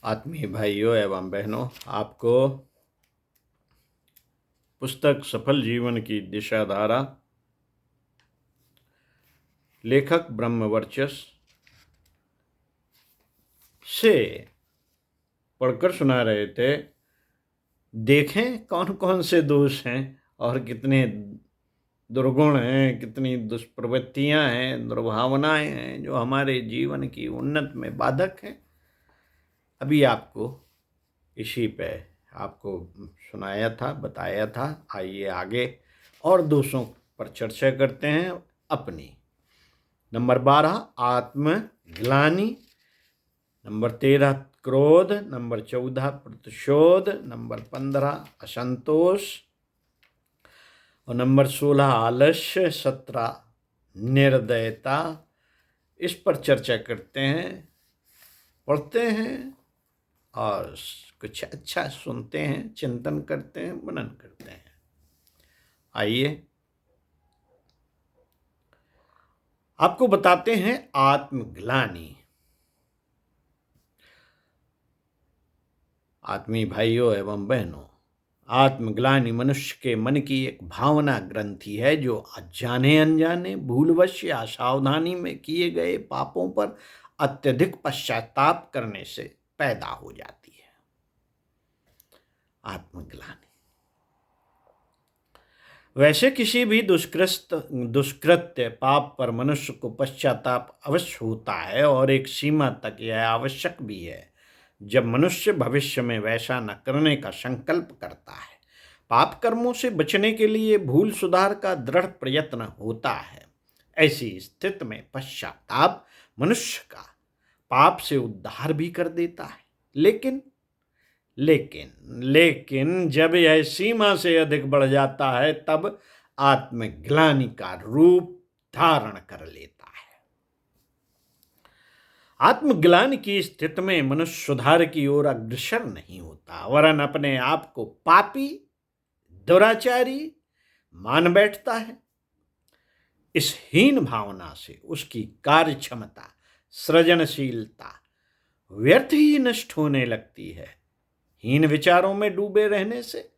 आत्मीय भाइयों एवं बहनों, आपको पुस्तक सफल जीवन की दिशाधारा लेखक ब्रह्मवर्चस्व से पढ़कर सुना रहे थे। देखें कौन कौन से दोष हैं और कितने दुर्गुण हैं, कितनी दुष्प्रवृत्तियां हैं, दुर्भावनाएं हैं जो हमारे जीवन की उन्नति में बाधक हैं। अभी आपको इसी पे आपको सुनाया था, बताया था। आइए आगे और दोषों पर चर्चा करते हैं अपनी। नंबर 12 आत्मग्लानि, नंबर 13 क्रोध, नंबर 14 प्रतिशोध, नंबर 15 असंतोष और नंबर 16 आलस्य, 17 निर्दयता। इस पर चर्चा करते हैं, पढ़ते हैं और कुछ अच्छा सुनते हैं, चिंतन करते हैं, मनन करते हैं। आइए आपको बताते हैं आत्मग्लानि। आत्मीय भाइयों एवं बहनों, आत्मग्लानि मनुष्य के मन की एक भावना ग्रंथि है जो जाने अनजाने, भूलवश या सावधानी में किए गए पापों पर अत्यधिक पश्चाताप करने से पैदा हो जाती है। आत्मग्लानि वैसे किसी भी दुष्कृत्य पाप पर मनुष्य को पश्चाताप अवश्य होता है और एक सीमा तक यह आवश्यक भी है। जब मनुष्य भविष्य में वैसा न करने का संकल्प करता है, पाप कर्मों से बचने के लिए भूल सुधार का दृढ़ प्रयत्न होता है। ऐसी स्थिति में पश्चाताप मनुष्य का पाप से उद्धार भी कर देता है। लेकिन जब यह सीमा से अधिक बढ़ जाता है, तब आत्मग्लानि का रूप धारण कर लेता है। आत्मग्लानि की स्थिति में मनुष्य सुधार की ओर अग्रसर नहीं होता, वरन अपने आप को पापी, दुराचारी मान बैठता है। इस हीन भावना से उसकी कार्य क्षमता, सृजनशीलता व्यर्थ ही नष्ट होने लगती है। हीन विचारों में डूबे रहने से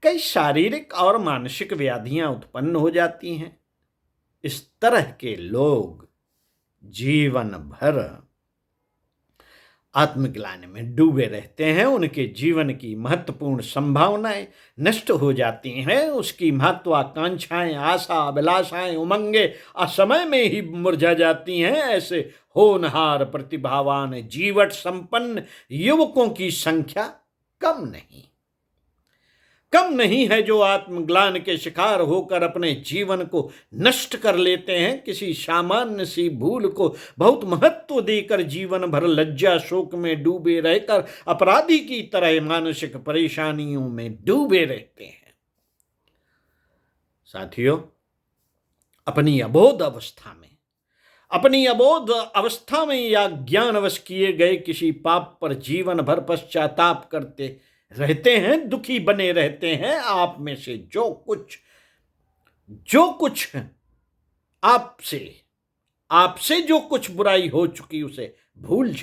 कई शारीरिक और मानसिक व्याधियां उत्पन्न हो जाती हैं। इस तरह के लोग जीवन भर आत्मग्लानि में डूबे रहते हैं। उनके जीवन की महत्वपूर्ण संभावनाएं नष्ट हो जाती हैं। उसकी महत्वाकांक्षाएं, आशा, अभिलाषाएं, उमंगे असमय में ही मुरझा जाती हैं। ऐसे होनहार, प्रतिभावान, जीवट संपन्न युवकों की संख्या कम नहीं है जो आत्मग्लानि के शिकार होकर अपने जीवन को नष्ट कर लेते हैं। किसी सामान्य सी भूल को बहुत महत्व देकर जीवन भर लज्जा शोक में डूबे रहकर अपराधी की तरह मानसिक परेशानियों में डूबे रहते हैं। साथियों, अपनी अबोध अवस्था में या ज्ञानवश किए गए किसी पाप पर जीवन भर पश्चाताप करते रहते हैं, दुखी बने रहते हैं। आप में से जो कुछ आपसे जो कुछ बुराई हो चुकी उसे भूल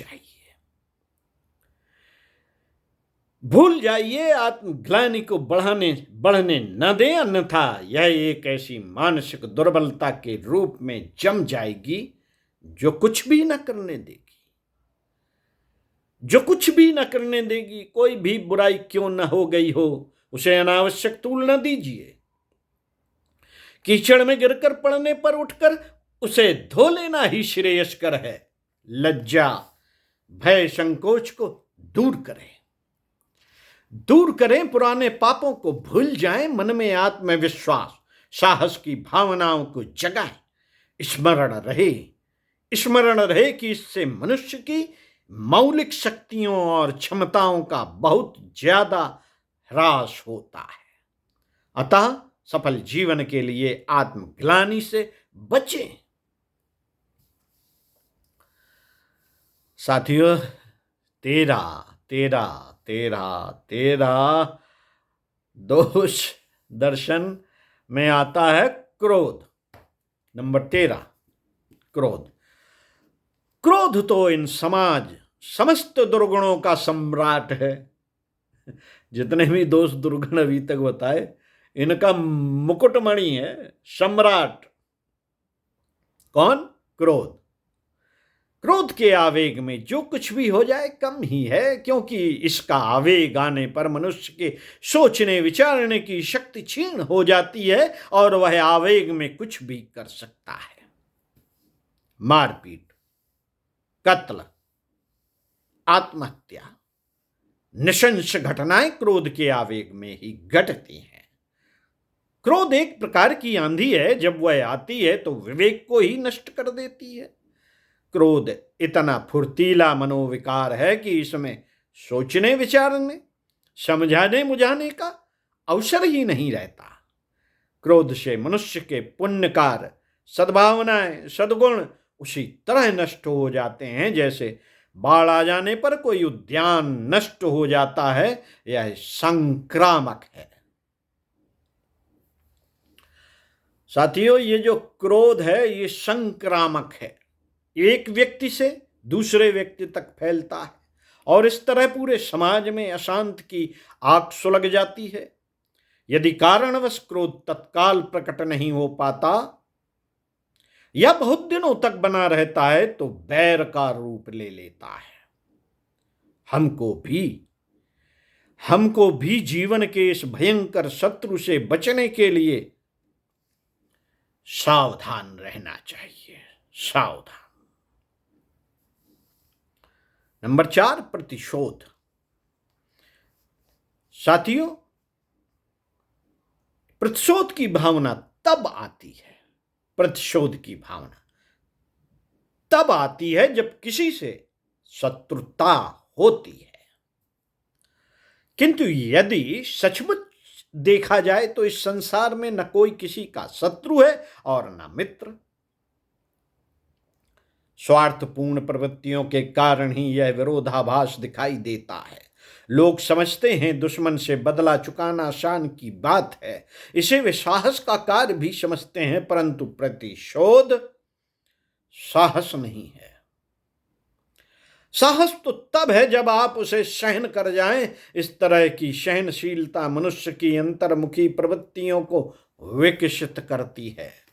जाइए। आत्मग्लानि को बढ़ने न दें, अन्यथा यह एक ऐसी मानसिक दुर्बलता के रूप में जम जाएगी जो कुछ भी न करने देगी। कोई भी बुराई क्यों न हो गई हो, उसे अनावश्यक तूल न दीजिए। कीचड़ में गिरकर पड़ने पर उठकर उसे धो लेना ही श्रेयस्कर है। लज्जा, भय, संकोच को दूर करें, पुराने पापों को भूल जाएं, मन में आत्मविश्वास, साहस की भावनाओं को जगाएं। स्मरण रहे कि इससे मनुष्य की मौलिक शक्तियों और क्षमताओं का बहुत ज्यादा ह्रास होता है। अतः सफल जीवन के लिए आत्मग्लानि से बचें। साथियों, 13 दोष दर्शन में आता है क्रोध। नंबर 13 क्रोध तो इन समस्त दुर्गुणों का सम्राट है। जितने भी दोष दुर्गुण अभी तक बताए, इनका मुकुटमणि है, सम्राट। कौन? क्रोध। क्रोध के आवेग में जो कुछ भी हो जाए कम ही है, क्योंकि इसका आवेग आने पर मनुष्य के सोचने विचारने की शक्ति क्षीण हो जाती है और वह आवेग में कुछ भी कर सकता है। मारपीट, कत्ल, आत्महत्या, नृशंस घटनाएं क्रोध के आवेग में ही घटती हैं। क्रोध एक प्रकार की आंधी है, जब वह आती है तो विवेक को ही नष्ट कर देती है। क्रोध इतना फुर्तीला मनोविकार है कि इसमें सोचने विचारने, समझाने बुझाने का अवसर ही नहीं रहता। क्रोध से मनुष्य के पुण्य कार्य, सद्भावनाएं, सद्गुण उसी तरह नष्ट हो जाते हैं जैसे बाढ़ आ जाने पर कोई उद्यान नष्ट हो जाता है। यह संक्रामक है। साथियों, ये जो क्रोध है ये संक्रामक है। एक व्यक्ति से दूसरे व्यक्ति तक फैलता है और इस तरह पूरे समाज में अशांति की आग सुलग जाती है। यदि कारणवश क्रोध तत्काल प्रकट नहीं हो पाता या बहुत दिनों तक बना रहता है तो बैर का रूप ले लेता है। हमको भी जीवन के इस भयंकर शत्रु से बचने के लिए सावधान रहना चाहिए। सावधान। नंबर 4, प्रतिशोध। साथियों, प्रतिशोध की भावना तब आती है, प्रतिशोध की भावना तब आती है जब किसी से शत्रुता होती है। किंतु यदि सचमुच देखा जाए तो इस संसार में न कोई किसी का शत्रु है और न मित्र। स्वार्थपूर्ण प्रवृत्तियों के कारण ही यह विरोधाभास दिखाई देता है। लोग समझते हैं दुश्मन से बदला चुकाना शान की बात है, इसे वे साहस का कार्य भी समझते हैं, परंतु प्रतिशोध साहस नहीं है। साहस तो तब है जब आप उसे सहन कर जाएं। इस तरह की सहनशीलता मनुष्य की अंतर्मुखी प्रवृत्तियों को विकसित करती है,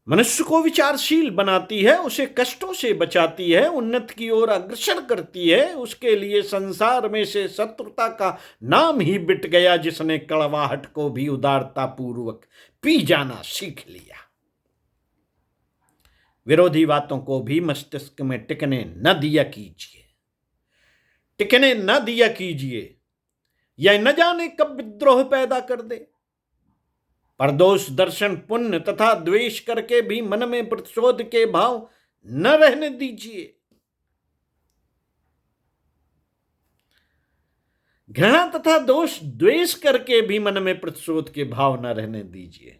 मनुष्य को विचारशील बनाती है, उसे कष्टों से बचाती है, उन्नति की ओर अग्रसर करती है। उसके लिए संसार में से शत्रुता का नाम ही बिट गया, जिसने कड़वाहट को भी उदारता पूर्वक पी जाना सीख लिया। विरोधी बातों को भी मस्तिष्क में टिकने न दिया कीजिए, यह न जाने कब विद्रोह पैदा कर दे। परदोष दर्शन, पुण्य तथा द्वेष करके भी मन में प्रतिशोध के भाव न रहने दीजिए। घृणा तथा दोष द्वेष करके भी मन में प्रतिशोध के भाव न रहने दीजिए।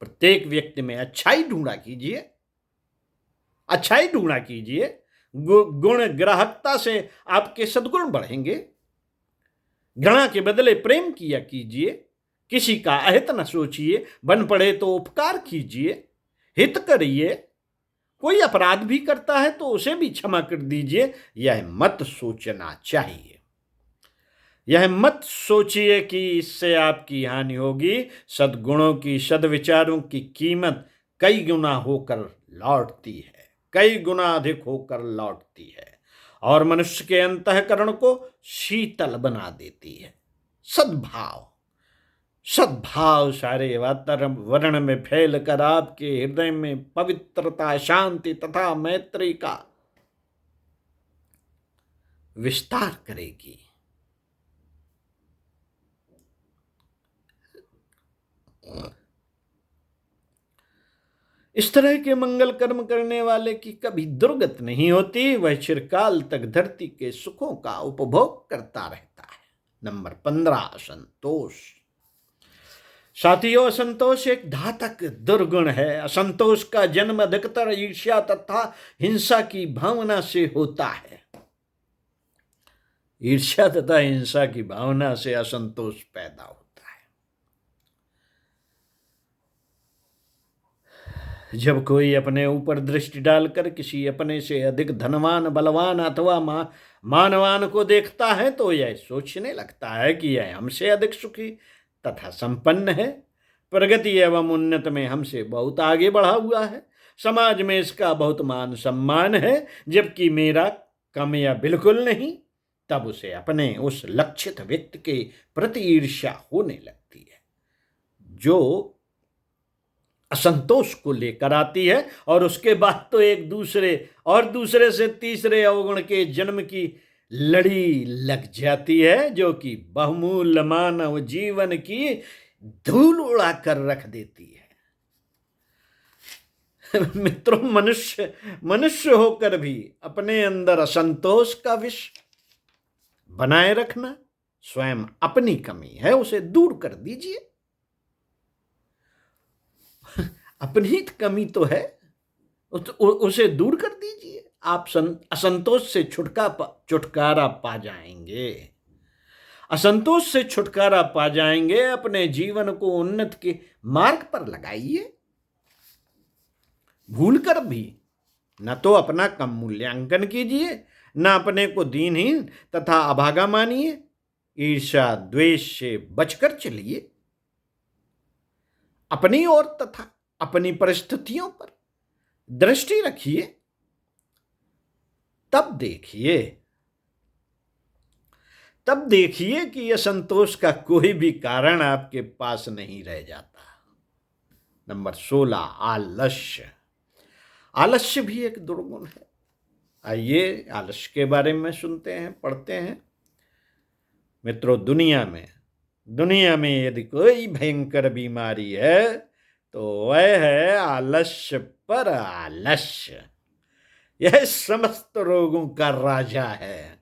प्रत्येक व्यक्ति में अच्छाई ढूंढा कीजिए। गुण ग्राहकता से आपके सद्गुण बढ़ेंगे। घृणा के बदले प्रेम किया कीजिए। किसी का अहित न सोचिए, बन पड़े तो उपकार कीजिए, हित करिए। कोई अपराध भी करता है तो उसे भी क्षमा कर दीजिए। यह मत सोचिए कि इससे आपकी हानि होगी। सद्गुणों की, सद्विचारों की कीमत कई गुना अधिक होकर लौटती है और मनुष्य के अंतःकरण को शीतल बना देती है। सद्भाव सारे वातावरण में फैलकर आपके हृदय में पवित्रता, शांति तथा मैत्री का विस्तार करेगी। इस तरह के मंगल कर्म करने वाले की कभी दुर्गत नहीं होती, वह चिरकाल तक धरती के सुखों का उपभोग करता रहता है। नंबर 15, असंतोष। साथियों, असंतोष एक घातक दुर्गुण है। असंतोष का जन्म अधिकतर ईर्ष्या तथा हिंसा की भावना से होता है। ईर्ष्या तथा हिंसा की भावना से असंतोष पैदा होता है। जब कोई अपने ऊपर दृष्टि डालकर किसी अपने से अधिक धनवान, बलवान अथवा मानवान को देखता है तो यह सोचने लगता है कि यह हमसे अधिक सुखी तथा संपन्न है, प्रगति एवं उन्नत में हमसे बहुत आगे बढ़ा हुआ है, समाज में इसका बहुत मान सम्मान है, जबकि मेरा कम या बिल्कुल नहीं। तब उसे अपने उस लक्षित व्यक्ति के प्रति ईर्ष्या होने लगती है, जो असंतोष को लेकर आती है, और उसके बाद तो एक दूसरे और दूसरे से तीसरे अवगुण के जन्म की लड़ी लग जाती है, जो कि बहुमूल्य मानव जीवन की धूल उड़ा कर रख देती है। मित्रों, मनुष्य होकर भी अपने अंदर असंतोष का विष बनाए रखना स्वयं अपनी कमी है, उसे दूर कर दीजिए। अपनी कमी तो है, उसे दूर कर दीजिए, आप असंतोष से छुटकारा पा जाएंगे। असंतोष से छुटकारा पा जाएंगे। अपने जीवन को उन्नत के मार्ग पर लगाइए। भूलकर भी न तो अपना कम मूल्यांकन कीजिए, न अपने को दीनहीन तथा अभागा मानिए। ईर्ष्या द्वेष से बचकर चलिए। अपनी ओर तथा अपनी परिस्थितियों पर दृष्टि रखिए। तब देखिए कि असंतोष का कोई भी कारण आपके पास नहीं रह जाता। नंबर 16, आलस्य। आलस्य भी एक दुर्गुण है। आइए आलस्य के बारे में सुनते हैं, पढ़ते हैं। मित्रों, दुनिया में यदि कोई भयंकर बीमारी है तो वह है आलस्य पर आलस्य। यह समस्त रोगों का राजा है।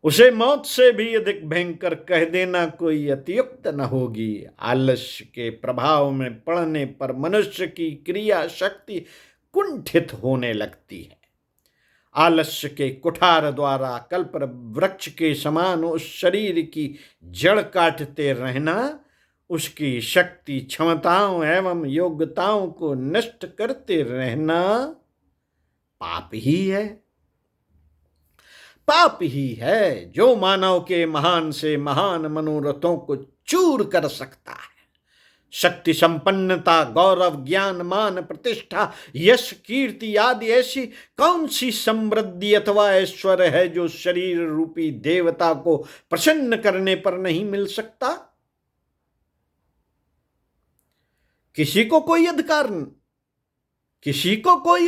उसे मौत से भी अधिक भयंकर कह देना कोई अतियुक्त न होगी। आलस्य के प्रभाव में पड़ने पर मनुष्य की क्रिया शक्ति कुंठित होने लगती है। आलस्य के कुठार द्वारा कल्प वृक्ष के समान उस शरीर की जड़ काटते रहना, उसकी शक्ति, क्षमताओं एवं योग्यताओं को नष्ट करते रहना पाप ही है। पाप ही है जो मानव के महान से महान मनोरथों को चूर कर सकता है। शक्ति, संपन्नता, गौरव, ज्ञान, मान, प्रतिष्ठा, यश, कीर्ति आदि ऐसी कौन सी समृद्धि अथवा ऐश्वर्य है जो शरीर रूपी देवता को प्रसन्न करने पर नहीं मिल सकता? किसी को कोई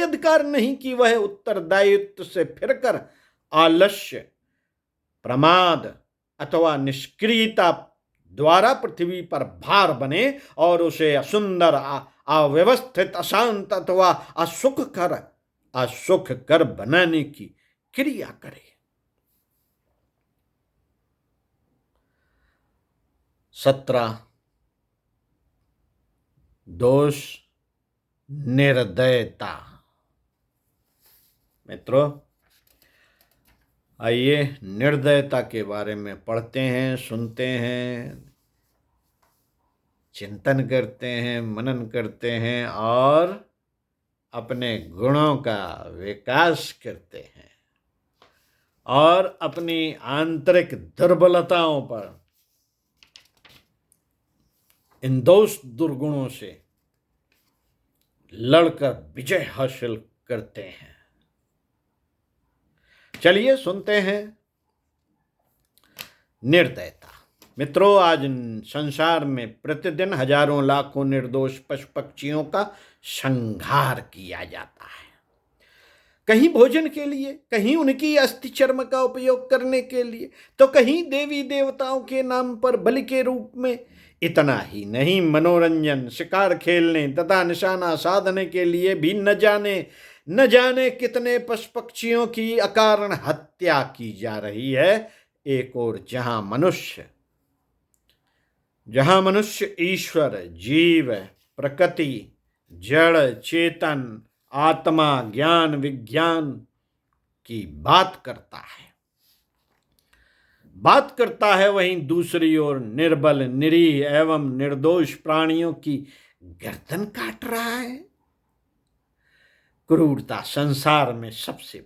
अधिकार नहीं कि वह उत्तरदायित्व से फिरकर आलस्य, प्रमाद अथवा निष्क्रियता द्वारा पृथ्वी पर भार बने और उसे असुंदर, अव्यवस्थित, अशांत अथवा असुख कर बनाने की क्रिया करे। 17, दोष निर्दयता। मित्रों, आइए निर्दयता के बारे में पढ़ते हैं, सुनते हैं, चिंतन करते हैं, मनन करते हैं और अपने गुणों का विकास करते हैं और अपनी आंतरिक दुर्बलताओं पर, इन दोष दुर्गुणों से लड़कर विजय हासिल करते हैं। चलिए सुनते हैं निर्दयता। मित्रों, आज संसार में प्रतिदिन हजारों लाखों निर्दोष पशु पक्षियों का संहार किया जाता है। कहीं भोजन के लिए, कहीं उनकी अस्थि चर्म का उपयोग करने के लिए, तो कहीं देवी देवताओं के नाम पर बलि के रूप में। इतना ही नहीं, मनोरंजन, शिकार खेलने तथा निशाना साधने के लिए भी न जाने कितने पशु पक्षियों की अकारण हत्या की जा रही है। एक और जहां मनुष्य ईश्वर, जीव, प्रकृति, जड़, चेतन, आत्मा, ज्ञान, विज्ञान की बात करता है, वहीं दूसरी ओर निर्बल, निरीह एवं निर्दोष प्राणियों की गर्दन काट रहा है। क्रूरता संसार में सबसे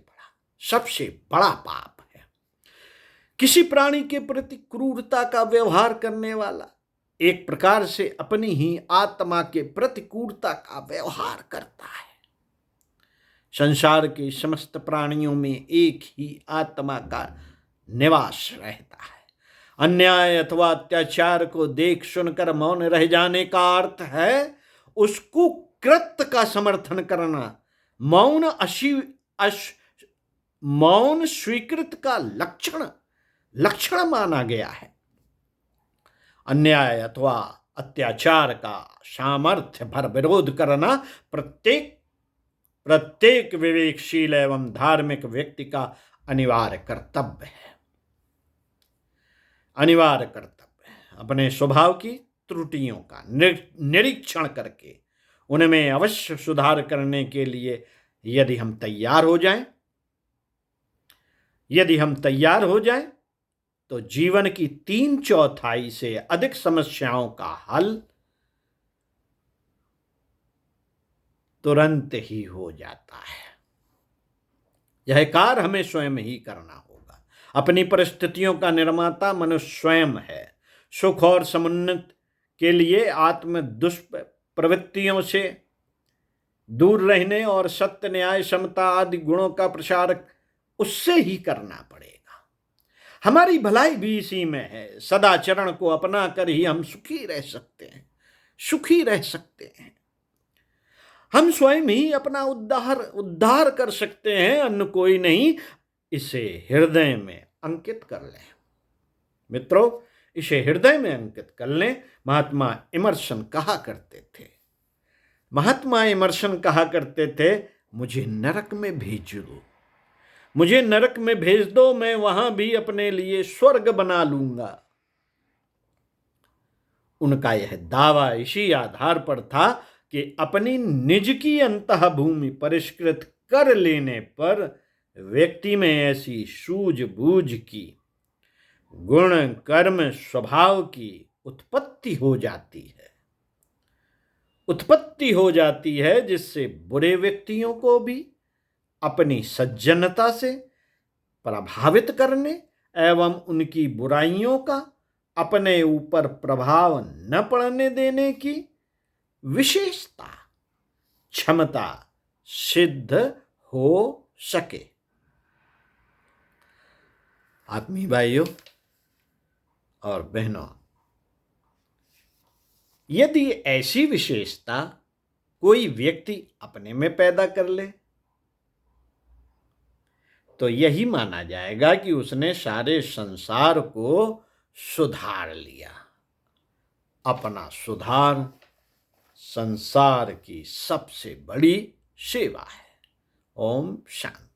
बड़ा पाप है। किसी प्राणी के प्रति क्रूरता का व्यवहार करने वाला एक प्रकार से अपनी ही आत्मा के प्रति क्रूरता का व्यवहार करता है। संसार के समस्त प्राणियों में एक ही आत्मा का निवास रहता है। अन्याय अथवा अत्याचार को देख सुनकर मौन रह जाने का अर्थ है उस कुकृत्य का समर्थन करना। मौन स्वीकृत का लक्षण माना गया है। अन्याय अथवा अत्याचार का सामर्थ्य भर विरोध करना प्रत्येक विवेकशील एवं धार्मिक व्यक्ति का अनिवार्य कर्तव्य है। अपने स्वभाव की त्रुटियों का निरीक्षण करके उनमें अवश्य सुधार करने के लिए यदि हम तैयार हो जाएं तो जीवन की 3/4 से अधिक समस्याओं का हल तुरंत ही हो जाता है। यह कार्य हमें स्वयं ही करना होगा। अपनी परिस्थितियों का निर्माता मनुष्य स्वयं है। सुख और समुन्नति के लिए आत्म दुष्प्रवृत्तियों से दूर रहने और सत्य, न्याय, समता आदि गुणों का प्रसार उससे ही करना पड़ेगा। हमारी भलाई भी इसी में है। सदाचरण को अपना कर ही हम सुखी रह सकते हैं। हम स्वयं ही अपना उद्धार कर सकते हैं, अन्य कोई नहीं। इसे हृदय में अंकित कर लें मित्रों, इसे हृदय में अंकित कर लें। महात्मा इमर्सन कहा करते थे, मुझे नरक में भेज दो, मैं वहां भी अपने लिए स्वर्ग बना लूंगा। उनका यह दावा इसी आधार पर था कि अपनी निज की अंतःभूमि परिष्कृत कर लेने पर व्यक्ति में ऐसी सूझबूझ की, गुण, कर्म, स्वभाव की उत्पत्ति हो जाती है जिससे बुरे व्यक्तियों को भी अपनी सज्जनता से प्रभावित करने एवं उनकी बुराइयों का अपने ऊपर प्रभाव न पड़ने देने की विशेषता क्षमता सिद्ध हो सके। आत्मीय भाइयों और बहनों, यदि ऐसी विशेषता कोई व्यक्ति अपने में पैदा कर ले तो यही माना जाएगा कि उसने सारे संसार को सुधार लिया। अपना सुधार संसार की सबसे बड़ी सेवा है। ओम शांति।